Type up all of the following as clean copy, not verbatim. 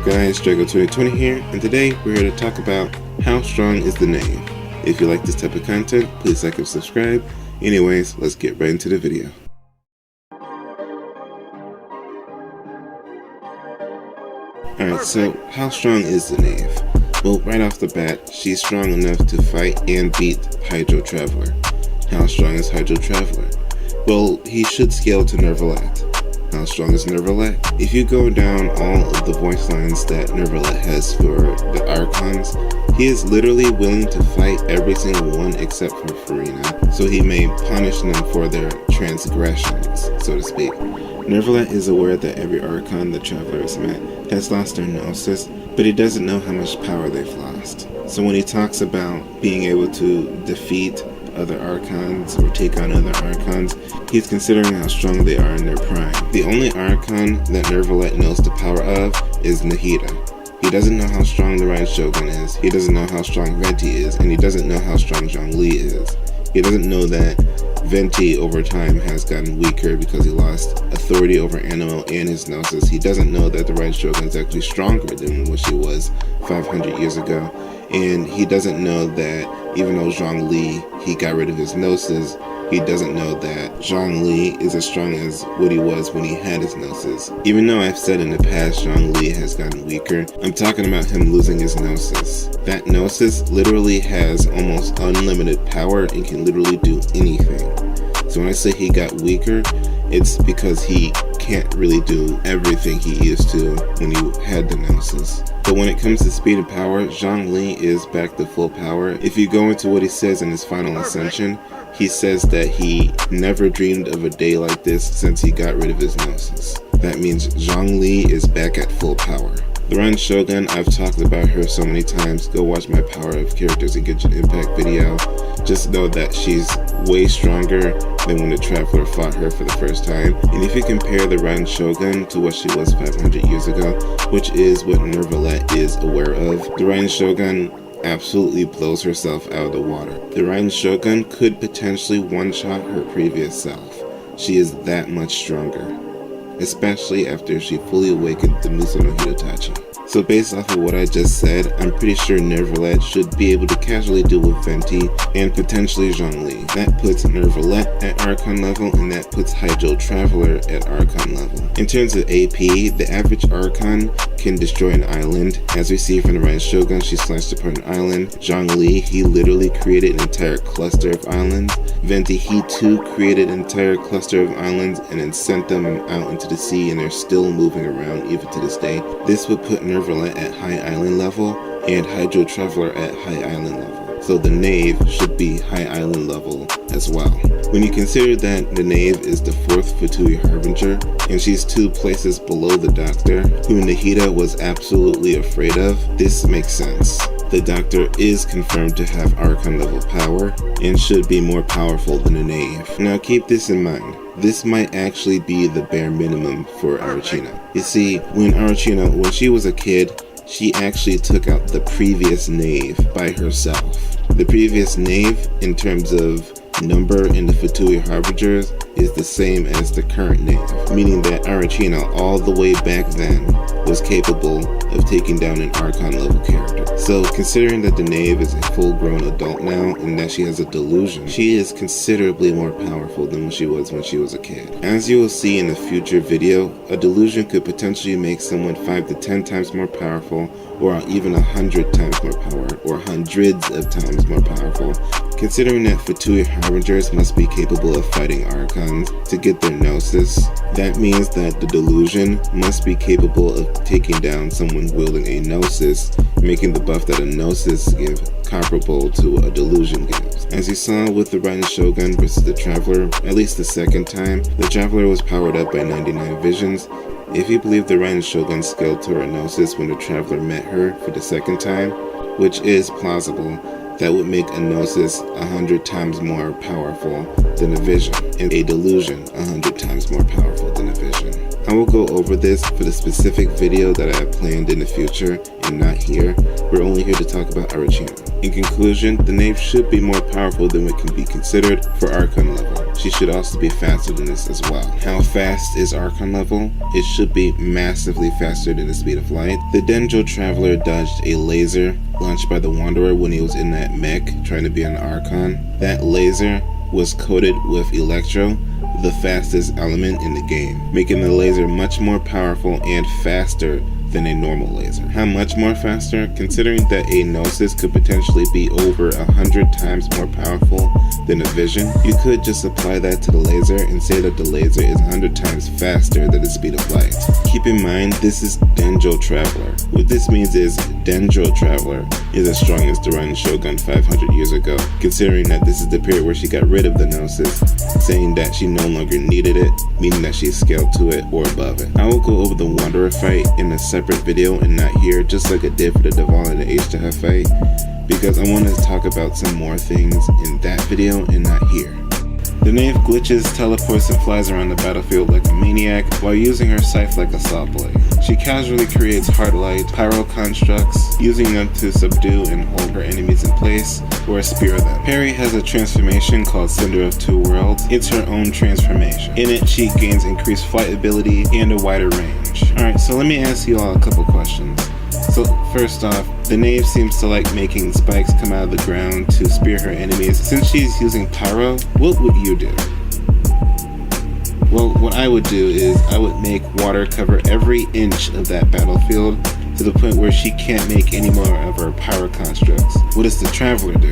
up guys, Drago2020 here, and today we're here to talk about how strong is the Knave. If you like this type of content, please like and subscribe. Anyways, let's get right into the video. Alright, so how strong is the Knave? Well, right off the bat, she's strong enough to fight and beat Hydro Traveler. How strong is Hydro Traveler? Well, he should scale to Nervalette. How strong is Nervalette? If you go down all of the voice lines that Nervalette has for the Archons, he is literally willing to fight every single one except for Farina, so he may punish them for their transgressions, so to speak. Nervalette is aware that every Archon the Traveler has met has lost their Gnosis, but he doesn't know how much power they've lost. So when he talks about being able to defeat other Archons or take on other Archons, he's considering how strong they are in their prime. The only Archon that Nervalette knows the power of is Nahida. He doesn't know how strong the Ryan Shogun is, he doesn't know how strong Venti is, and he doesn't know how strong Zhongli is. He doesn't know that Venti over time has gotten weaker because he lost authority over Animal and his Gnosis. He doesn't know that the Right Shogun is actually stronger than what she was 500 years ago. And he doesn't know that even though Zhongli, he got rid of his Gnosis, he doesn't know that Zhongli is as strong as what he was when he had his Gnosis. Even though I've said in the past Zhongli has gotten weaker, I'm talking about him losing his Gnosis. That Gnosis literally has almost unlimited power and can literally do anything. So when I say he got weaker, it's because he can't really do everything he used to when he had the Gnosis. But when it comes to speed and power, Zhongli is back to full power. If you go into what he says in his final ascension, he says that he never dreamed of a day like this since he got rid of his Gnosis. That means Zhongli is back at full power. The Ran Shogun, I've talked about her so many times. Go watch my Power of Characters and Genshin Impact video. Just know that she's way stronger than when the Traveler fought her for the first time. And if you compare the Ran Shogun to what she was 500 years ago, which is what Nervalette is aware of, the Ran Shogun absolutely blows herself out of the water. The Ran Shogun could potentially one-shot her previous self. She is that much stronger, especially after she fully awakened the Muso no Hirotachi. So based off of what I just said, I'm pretty sure Nervalette should be able to casually deal with Venti and potentially Zhongli. That puts Nervalette at Archon level, and that puts Hydro Traveler at Archon level. In terms of AP, the average Archon can destroy an island. As we see from the Ran Shogun, she slashed apart an island. Zhongli, he literally created an entire cluster of islands. Venti, he too created an entire cluster of islands and then sent them out into the sea, and they're still moving around even to this day. This would put Nervalette at high island level and Hydro Traveler at high island level. So the Knave should be high island level as well. When you consider that the Knave is the 4th Fatui Harbinger, and she's 2 places below the Doctor, who Nahida was absolutely afraid of, this makes sense. The Doctor is confirmed to have Archon level power and should be more powerful than the Knave. Now keep this in mind. This might actually be the bare minimum for Arlecchino. You see, when she was a kid, she actually took out the previous Knave by herself. The previous Knave, in terms of number in the Fatui Harbingers, is the same as the current Knave, meaning that Arlecchino all the way back then was capable of taking down an Archon level character. So considering that the Knave is a full grown adult now and that she has a delusion, she is considerably more powerful than what she was when she was a kid. As you will see in a future video, a delusion could potentially make someone 5 to 10 times more powerful, or even 100 times more power, or hundreds of times more powerful. Considering that Fatui Harbingers must be capable of fighting Archons to get their Gnosis, that means that the delusion must be capable of taking down someone wielding a Gnosis, making the buff that a Gnosis gives comparable to a delusion gives. As you saw with the Ran Shogun versus the Traveler, at least the second time, the Traveler was powered up by 99 visions. If you believe the Ran Shogun scaled to her Gnosis when the Traveler met her for the second time, which is plausible, that would make a Gnosis 100 times more powerful than a vision, and a delusion 100 times more powerful than a vision. I will go over this for the specific video that I have planned in the future and not here. We're only here to talk about Arlecchino. In conclusion, the Knave should be more powerful than what can be considered for Archon level. She should also be faster than this as well. How fast is Archon level? It should be massively faster than the speed of light. The Dendro Traveler dodged a laser launched by the Wanderer when he was in that mech trying to be an Archon. That laser was coated with Electro, the fastest element in the game, making the laser much more powerful and faster than a normal laser. How much more faster? Considering that a Gnosis could potentially be over 100 times more powerful than a Vision, you could just apply that to the laser and say that the laser is 100 times faster than the speed of light. Keep in mind, this is Dendro Traveler. What this means is Dendro Traveler is as strong as the Ronin Shogun 500 years ago, considering that this is the period where she got rid of the Gnosis, saying that she no longer needed it, meaning that she scaled to it or above it. I will go over the Wanderer fight in a separate video and not here, just like I did for the Deval and the H-to-F fight, because I want to talk about some more things in that video and not here. The Knave glitches, teleports, and flies around the battlefield like a maniac while using her scythe like a saw blade. She casually creates heartlight, pyro constructs, using them to subdue and hold her enemies in place or spear them. Perry has a transformation called Cinder of Two Worlds. It's her own transformation. In it, she gains increased flight ability and a wider range. Alright, so let me ask you all a couple questions. So first off, the Knave seems to like making spikes come out of the ground to spear her enemies. Since she's using pyro, what would you do? Well, what I would do is I would make water cover every inch of that battlefield to the point where she can't make any more of her pyro constructs. What does the Traveler do?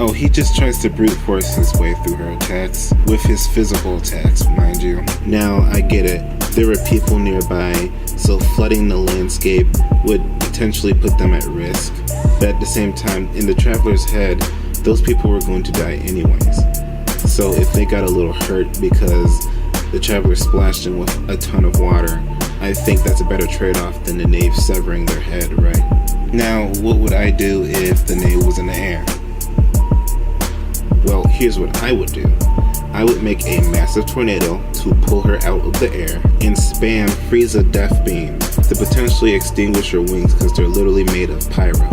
Oh, he just tries to brute force his way through her attacks, with his physical attacks, mind you. Now, I get it. There were people nearby, so flooding the landscape would potentially put them at risk. But at the same time, in the Traveler's head, those people were going to die anyways. So if they got a little hurt because the Traveler splashed them with a ton of water, I think that's a better trade-off than the Knave severing their head, right? Now, what would I do if the Knave was in the air? Well, here's what I would do. I would make a massive tornado to pull her out of the air and spam Frieza Death Beam to potentially extinguish her wings because they're literally made of pyro.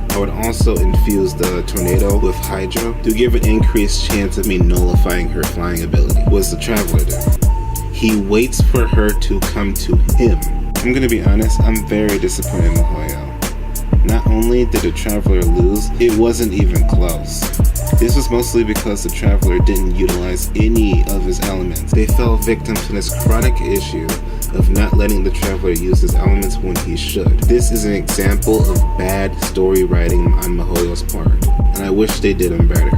I would also infuse the tornado with Hydro to give an increased chance of me nullifying her flying ability. What does the Traveler do? He waits for her to come to him. I'm gonna be honest, I'm very disappointed in Mihoyo. Not only did the Traveler lose, it wasn't even close. This was mostly because the Traveler didn't utilize any of his elements. They fell victim to this chronic issue of not letting the Traveler use his elements when he should. This is an example of bad story writing on Mihoyo's part, and I wish they did him better.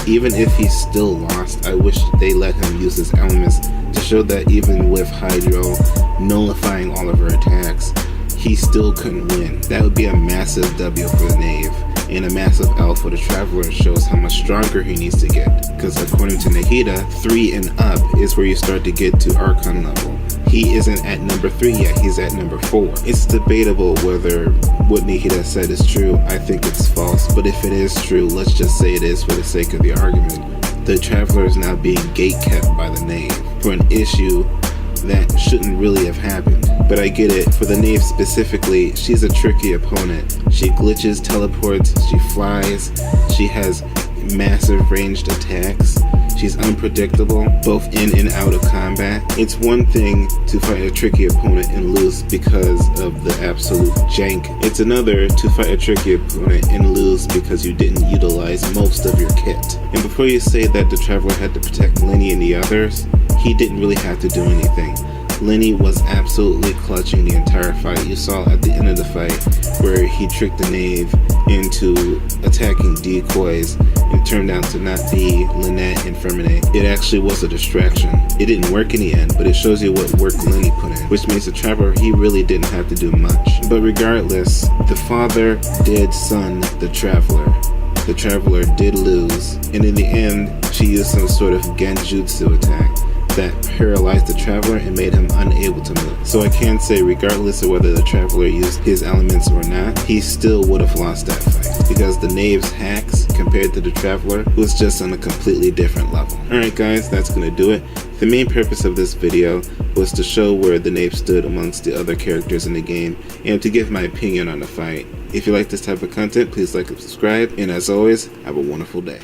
Even if he still lost, I wish they let him use his elements to show that even with Hydro nullifying all of her attacks, he still couldn't win. That would be a massive W for the Knave, and a massive L for the Traveler. Shows how much stronger he needs to get, because according to Nahida, 3 and up is where you start to get to Archon level. He isn't at number 3 yet, he's at number 4. It's debatable whether what Nahida said is true. I think it's false, but if it is true, let's just say it is for the sake of the argument. The Traveler is now being gatekept by the Knave for an issue that shouldn't really have happened. But I get it, for the Knave specifically, she's a tricky opponent. She glitches, teleports, she flies, she has massive ranged attacks, she's unpredictable, both in and out of combat. It's one thing to fight a tricky opponent and lose because of the absolute jank. It's another to fight a tricky opponent and lose because you didn't utilize most of your kit. And before you say that the Traveler had to protect Lenny and the others, he didn't really have to do anything. Lenny was absolutely clutching the entire fight. You saw at the end of the fight where he tricked the Knave into attacking decoys and turned out to not be Lynette and Fermine. It actually was a distraction. It didn't work in the end, but it shows you what work Lenny put in, which means the Traveler, he really didn't have to do much. But regardless, the father did son the Traveler. The Traveler did lose, and in the end, she used some sort of genjutsu attack that paralyzed the Traveler and made him unable to move. So I can say, regardless of whether the Traveler used his elements or not, he still would have lost that fight, because the Knave's hacks compared to the Traveler, who is just on a completely different level. Alright guys, that's gonna do it. The main purpose of this video was to show where the Knave stood amongst the other characters in the game, and to give my opinion on the fight. If you like this type of content, please like and subscribe, and as always, have a wonderful day.